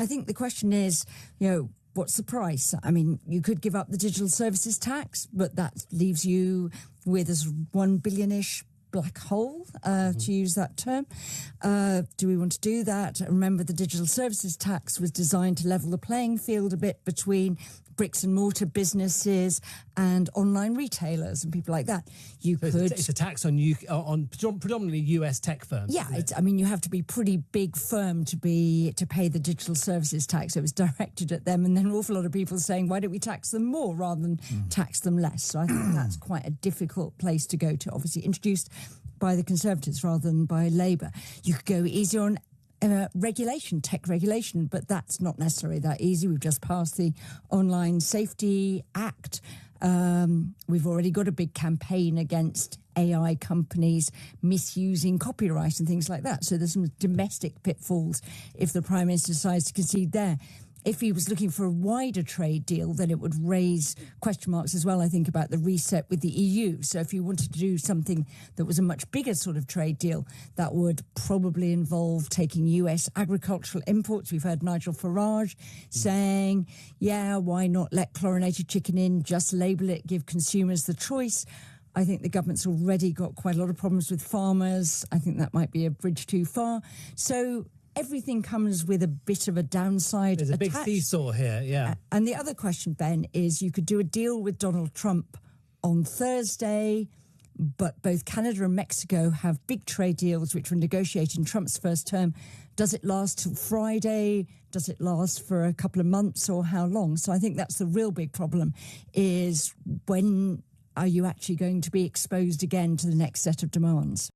I think the question is, what's the price? I mean, you could give up the digital services tax, but that leaves you with a $1 billion-ish black hole, to use that term. Do we want to do that? Remember, the digital services tax was designed to level the playing field a bit between bricks and mortar businesses and online retailers and people like that. It's a tax on predominantly US tech firms. Yeah, you have to be pretty big firm to pay the digital services tax. It was directed at them, and then an awful lot of people saying, why don't we tax them more rather than tax them less? So I think that's quite a difficult place to go to, obviously introduced by the Conservatives rather than by Labour. You could go easier on tech regulation, but that's not necessarily that easy. We've just passed the Online Safety Act. We've already got a big campaign against AI companies misusing copyright and things like that. So there's some domestic pitfalls if the Prime Minister decides to concede there. If he was looking for a wider trade deal, then it would raise question marks as well, I think, about the reset with the EU. So if you wanted to do something that was a much bigger sort of trade deal, that would probably involve taking US agricultural imports. We've heard Nigel Farage saying, why not let chlorinated chicken in, just label it, give consumers the choice. I think the government's already got quite a lot of problems with farmers. I think that might be a bridge too far. So everything comes with a bit of a downside. There's a big seesaw here, yeah. And the other question, Ben, is you could do a deal with Donald Trump on Thursday, but both Canada and Mexico have big trade deals which were negotiated in Trump's first term. Does it last till Friday? Does it last for a couple of months, or how long? So I think that's the real big problem, is when are you actually going to be exposed again to the next set of demands?